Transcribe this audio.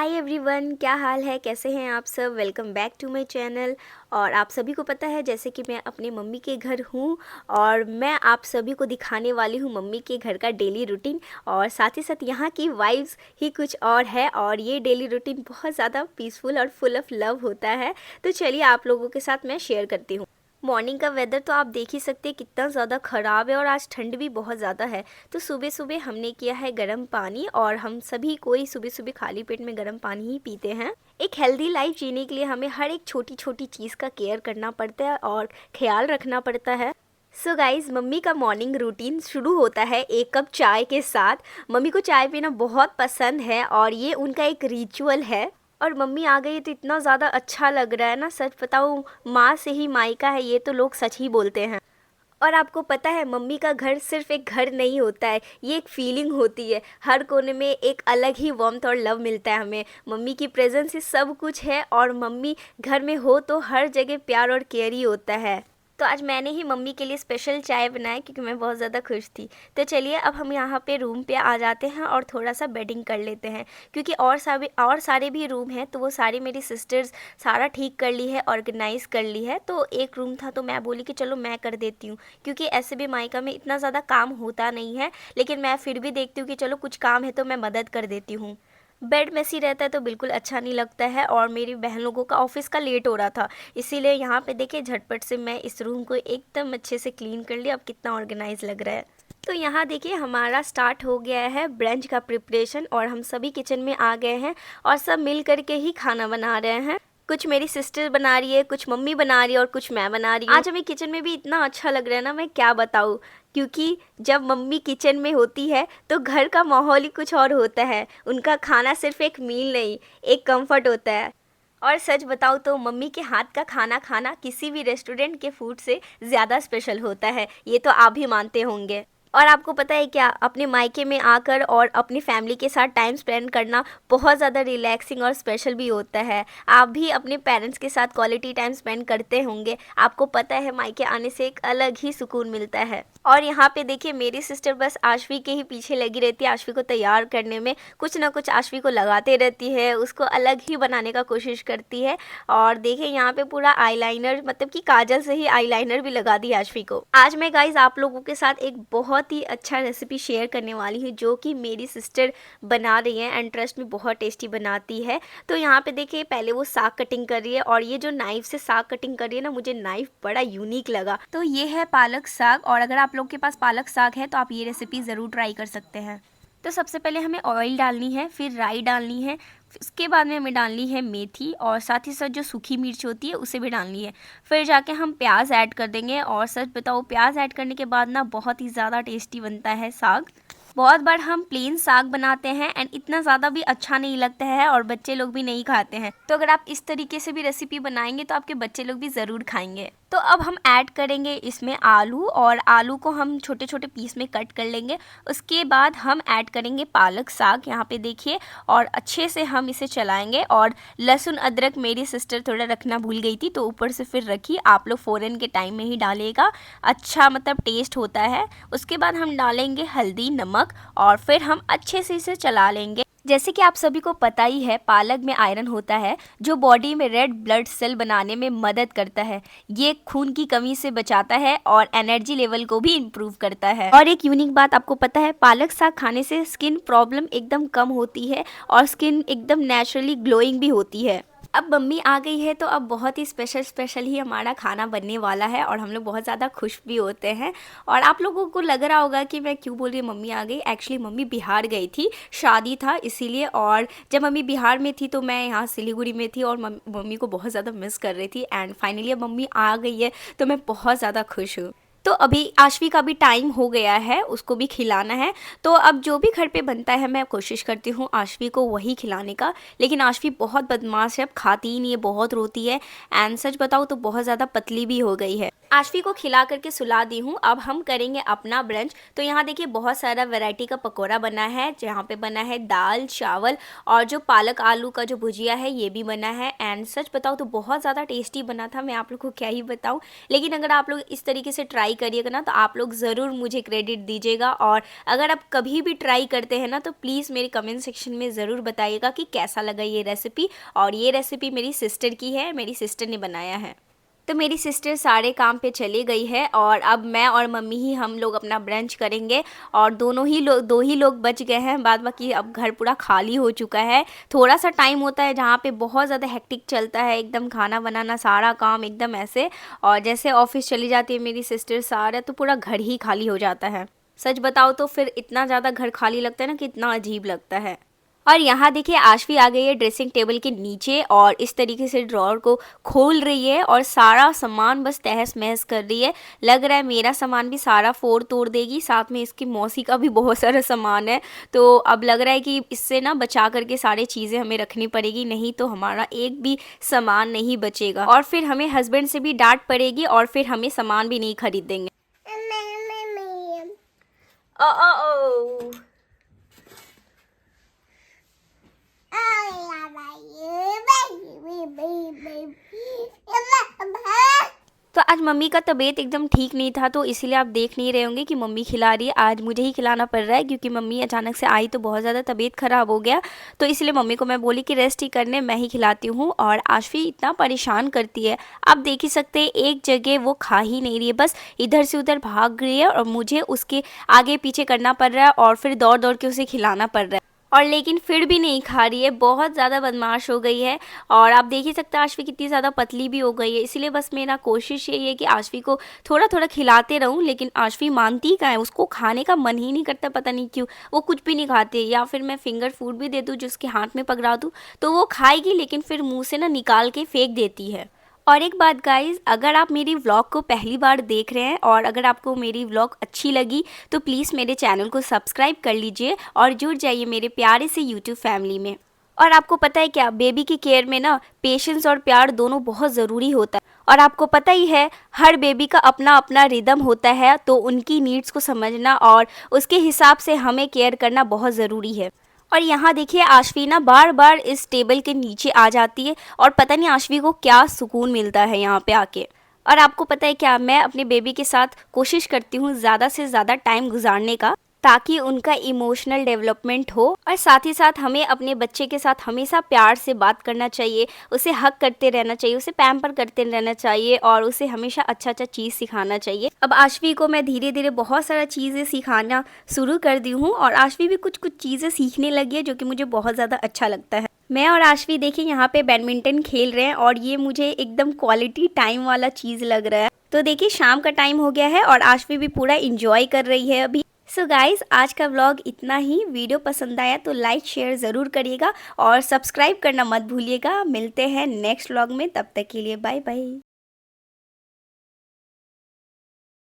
Hi everyone, क्या हाल है, कैसे हैं आप सब। Welcome back to my channel. और आप सभी को पता है जैसे कि मैं अपनी मम्मी के घर हूँ और मैं आप सभी को दिखाने वाली हूँ मम्मी के घर का डेली रूटीन। और साथ ही साथ यहाँ की वाइब्स ही कुछ और है और ये डेली रूटीन बहुत ज़्यादा पीसफुल और फुल ऑफ लव होता है। तो चलिए आप लोगों के साथ मैं शेयर करती हूँ। मॉर्निंग का वेदर तो आप देख ही सकते हैं कितना ज़्यादा ख़राब है और आज ठंड भी बहुत ज़्यादा है। तो सुबह सुबह हमने किया है गर्म पानी और हम सभी कोई सुबह सुबह खाली पेट में गर्म पानी ही पीते हैं। एक हेल्दी लाइफ जीने के लिए हमें हर एक छोटी छोटी चीज़ का केयर करना पड़ता है और ख्याल रखना पड़ता है। सो गाइज़, मम्मी का मॉर्निंग रूटीन शुरू होता है एक कप चाय के साथ। मम्मी को चाय पीना बहुत पसंद है और ये उनका एक रिचुअल है। और मम्मी आ गई तो इतना ज़्यादा अच्छा लग रहा है ना, सच बताऊँ, माँ से ही मायका है, ये तो लोग सच ही बोलते हैं। और आपको पता है मम्मी का घर सिर्फ एक घर नहीं होता है, ये एक फीलिंग होती है। हर कोने में एक अलग ही वार्मथ और लव मिलता है हमें। मम्मी की प्रेजेंस से सब कुछ है और मम्मी घर में हो तो हर जगह प्यार और केयर ही होता है। तो आज मैंने ही मम्मी के लिए स्पेशल चाय बनाई क्योंकि मैं बहुत ज़्यादा खुश थी। तो चलिए अब हम यहाँ पे रूम पे आ जाते हैं और थोड़ा सा बेडिंग कर लेते हैं क्योंकि और सारे भी रूम हैं तो वो सारी मेरी सिस्टर्स सारा ठीक कर ली है, ऑर्गेनाइज़ कर ली है। तो एक रूम था तो मैं बोली कि चलो मैं कर देती हूँ क्योंकि ऐसे भी मायका में इतना ज़्यादा काम होता नहीं है, लेकिन मैं फिर भी देखती हूँ कि चलो कुछ काम है तो मैं मदद कर देती हूँ। बेड मेसी रहता है तो बिल्कुल अच्छा नहीं लगता है और मेरी बहन लोगों का ऑफिस का लेट हो रहा था, इसीलिए यहाँ पे देखिए झटपट से मैं इस रूम को एकदम अच्छे से क्लीन कर लिया। अब कितना ऑर्गेनाइज लग रहा है। तो यहाँ देखिए हमारा स्टार्ट हो गया है ब्रंच का प्रिपरेशन और हम सभी किचन में आ गए हैं और सब मिल करके ही खाना बना रहे हैं। कुछ मेरी सिस्टर बना रही है, कुछ मम्मी बना रही है और कुछ मैं बना रही हूँ। आज हमें किचन में भी इतना अच्छा लग रहा है ना, मैं क्या बताऊँ। क्योंकि जब मम्मी किचन में होती है तो घर का माहौल ही कुछ और होता है। उनका खाना सिर्फ एक मील नहीं, एक कंफर्ट होता है। और सच बताऊँ तो मम्मी के हाथ का खाना खाना किसी भी रेस्टोरेंट के फूड से ज़्यादा स्पेशल होता है, ये तो आप भी मानते होंगे। और आपको पता है क्या, अपने मायके में आकर और अपनी फैमिली के साथ टाइम स्पेंड करना बहुत ज़्यादा रिलैक्सिंग और स्पेशल भी होता है। आप भी अपने पेरेंट्स के साथ क्वालिटी टाइम स्पेंड करते होंगे, आपको पता है मायके आने से एक अलग ही सुकून मिलता है। और यहाँ पे देखिए मेरी सिस्टर बस आशवी के ही पीछे लगी रहती है, आशवी को तैयार करने में कुछ ना कुछ आशवी को लगाते रहती है, उसको अलग ही बनाने का कोशिश करती है। और देखिए यहाँ पे पूरा आईलाइनर, मतलब कि काजल से ही आईलाइनर भी लगा दी आशवी को। आज मैं गाइज आप लोगों के साथ एक बहुत ही अच्छा रेसिपी शेयर करने वाली हूँ जो कि मेरी सिस्टर बना रही है एंड ट्रस्ट में बहुत टेस्टी बनाती है। तो यहाँ पे देखिए पहले वो साग कटिंग कर रही है और ये जो नाइफ से साग कटिंग कर रही है ना, मुझे नाइफ बड़ा यूनिक लगा। तो ये है पालक साग और अगर आप लोग के पास पालक साग है तो आप ये रेसिपी ज़रूर ट्राई कर सकते हैं। तो सबसे पहले हमें ऑयल डालनी है, फिर राई डालनी है, इसके बाद में हमें डालनी है मेथी और साथ ही साथ जो सूखी मिर्च होती है उसे भी डालनी है। फिर जाके हम प्याज ऐड कर देंगे और सच बताओ प्याज ऐड करने के बाद ना बहुत ही ज़्यादा टेस्टी बनता है साग। बहुत बार हम प्लेन साग बनाते हैं एंड इतना ज़्यादा भी अच्छा नहीं लगता है और बच्चे लोग भी नहीं खाते हैं। तो अगर आप इस तरीके से भी रेसिपी बनाएंगे तो आपके बच्चे लोग भी ज़रूर खाएंगे। तो अब हम ऐड करेंगे इसमें आलू और आलू को हम छोटे छोटे पीस में कट कर लेंगे। उसके बाद हम ऐड करेंगे पालक साग, यहाँ पे देखिए, और अच्छे से हम इसे चलाएंगे। और लहसुन अदरक मेरी सिस्टर थोड़ा रखना भूल गई थी तो ऊपर से फिर रखी, आप लोग फ़ौरन के टाइम में ही डालिएगा, अच्छा मतलब टेस्ट होता है। उसके बाद हम डालेंगे हल्दी नमक और फिर हम अच्छे से इसे चला लेंगे। जैसे कि आप सभी को पता ही है पालक में आयरन होता है जो बॉडी में रेड ब्लड सेल बनाने में मदद करता है। ये खून की कमी से बचाता है और एनर्जी लेवल को भी इम्प्रूव करता है। और एक यूनिक बात आपको पता है, पालक साग खाने से स्किन प्रॉब्लम एकदम कम होती है और स्किन एकदम नेचुरली ग्लोइंग भी होती है। अब मम्मी आ गई है तो अब बहुत ही स्पेशल ही हमारा खाना बनने वाला है और हम लोग बहुत ज़्यादा खुश भी होते हैं। और आप लोगों को लग रहा होगा कि मैं क्यों बोल रही हूँ मम्मी आ गई, एक्चुअली मम्मी बिहार गई थी, शादी था इसीलिए। और जब मम्मी बिहार में थी तो मैं यहाँ सिलीगुड़ी में थी और मम्मी को बहुत ज़्यादा मिस कर रही थी एंड फाइनली अब मम्मी आ गई है तो मैं बहुत ज़्यादा खुश हूँ। तो अभी आशवी का भी टाइम हो गया है, उसको भी खिलाना है। तो अब जो भी घर पे बनता है मैं कोशिश करती हूँ आशवी को वही खिलाने का, लेकिन आशवी बहुत बदमाश है, अब खाती ही नहीं है, बहुत रोती है एंड सच बताऊँ तो बहुत ज़्यादा पतली भी हो गई है। आशवी को खिला करके सुला दी हूँ, अब हम करेंगे अपना ब्रंच। तो यहाँ देखिए बहुत सारा वैरायटी का पकौड़ा बना है, जहाँ पे बना है दाल चावल और जो पालक आलू का जो भुजिया है ये भी बना है एंड सच बताऊँ तो बहुत ज़्यादा टेस्टी बना था, मैं आप लोग को क्या ही बताऊँ। लेकिन अगर आप लोग इस तरीके से ट्राई ट्राई करिएगा ना तो आप लोग ज़रूर मुझे क्रेडिट दीजिएगा। और अगर आप कभी भी ट्राई करते हैं ना तो प्लीज़ मेरे कमेंट सेक्शन में ज़रूर बताइएगा कि कैसा लगा ये रेसिपी। और ये रेसिपी मेरी सिस्टर की है, मेरी सिस्टर ने बनाया है। तो मेरी सिस्टर सारे काम पे चली गई है और अब मैं और मम्मी ही हम लोग अपना ब्रंच करेंगे। और दो ही लोग बच गए हैं, बाद बाकी अब घर पूरा खाली हो चुका है। थोड़ा सा टाइम होता है जहाँ पे बहुत ज़्यादा हेक्टिक चलता है, एकदम खाना बनाना सारा काम एकदम ऐसे। और जैसे ऑफिस चली जाती है मेरी सिस्टर सारा, तो पूरा घर ही खाली हो जाता है। सच बताओ तो फिर इतना ज़्यादा घर खाली लगता है ना कि इतना अजीब लगता है। और यहाँ देखिए आशवी आ गई है ड्रेसिंग टेबल के नीचे और इस तरीके से ड्रॉअर को खोल रही है और सारा सामान बस तहस महस कर रही है। लग रहा है मेरा सामान भी सारा फोड़ तोड़ देगी, साथ में इसकी मौसी का भी बहुत सारा सामान है। तो अब लग रहा है कि इससे ना बचा करके सारी चीज़ें हमें रखनी पड़ेगी, नहीं तो हमारा एक भी सामान नहीं बचेगा और फिर हमें हस्बैंड से भी डांट पड़ेगी और फिर हमें सामान भी नहीं खरीदेंगे। ओ ओ ओ तो आज मम्मी का तबीयत एकदम ठीक नहीं था, तो इसीलिए आप देख नहीं रहे होंगे कि मम्मी खिला रही है। आज मुझे ही खिलाना पड़ रहा है क्योंकि मम्मी अचानक से आई तो बहुत ज़्यादा तबीयत ख़राब हो गया। तो इसलिए मम्मी को मैं बोली कि रेस्ट ही करने, मैं ही खिलाती हूँ। और आशवी इतना परेशान करती है, आप देख ही सकते हैं एक जगह वो खा ही नहीं रही है, बस इधर से उधर भाग रही है और मुझे उसके आगे पीछे करना पड़ रहा है और फिर दौड़ दौड़ के उसे खिलाना पड़ रहा है। और लेकिन फिर भी नहीं खा रही है, बहुत ज़्यादा बदमाश हो गई है। और आप देख ही सकते हैं आशवी कितनी ज़्यादा पतली भी हो गई है। इसलिए बस मेरा कोशिश यही है कि आशवी को थोड़ा थोड़ा खिलाते रहूं, लेकिन आशवी मानती कहाँ है, उसको खाने का मन ही नहीं करता, पता नहीं क्यों। वो कुछ भी नहीं खाती, या फिर मैं फिंगर फूड भी दे दूँ जो उसके हाथ में पकड़ा दूँ तो वो खाएगी, लेकिन फिर मुँह से ना निकाल के फेंक देती है। और एक बात गाइज, अगर आप मेरी व्लॉग को पहली बार देख रहे हैं और अगर आपको मेरी व्लॉग अच्छी लगी तो प्लीज़ मेरे चैनल को सब्सक्राइब कर लीजिए और जुड़ जाइए मेरे प्यारे से यूट्यूब फैमिली में। और आपको पता है क्या, बेबी की केयर में ना पेशेंस और प्यार दोनों बहुत ज़रूरी होता है। और आपको पता ही है हर बेबी का अपना अपना रिदम होता है, तो उनकी नीड्स को समझना और उसके हिसाब से हमें केयर करना बहुत ज़रूरी है। और यहाँ देखिए आशवी ना बार बार इस टेबल के नीचे आ जाती है और पता नहीं आशवी को क्या सुकून मिलता है यहाँ पे आके। और आपको पता है क्या, मैं अपने बेबी के साथ कोशिश करती हूँ ज़्यादा से ज़्यादा टाइम गुजारने का, ताकि उनका इमोशनल डेवलपमेंट हो। और साथ ही साथ हमें अपने बच्चे के साथ हमेशा प्यार से बात करना चाहिए, उसे हक करते रहना चाहिए, उसे पैम्पर करते रहना चाहिए और उसे हमेशा अच्छा अच्छा चीज़ सिखाना चाहिए। अब आशवी को मैं धीरे धीरे बहुत सारा चीज़ें सिखाना शुरू कर दी हूँ और आशवी भी कुछ कुछ चीज़ें सीखने लगी है, जो कि मुझे बहुत ज़्यादा अच्छा लगता है। मैं और आशवी देखिए यहाँ पे बैडमिंटन खेल रहे हैं और ये मुझे एकदम क्वालिटी टाइम वाला चीज़ लग रहा है। तो देखिए शाम का टाइम हो गया है और आशवी भी पूरा इंजॉय कर रही है अभी। सो गाइज, आज का व्लॉग इतना ही। वीडियो पसंद आया तो लाइक शेयर ज़रूर करिएगा और सब्सक्राइब करना मत भूलिएगा। मिलते हैं नेक्स्ट व्लॉग में, तब तक के लिए बाय बाय।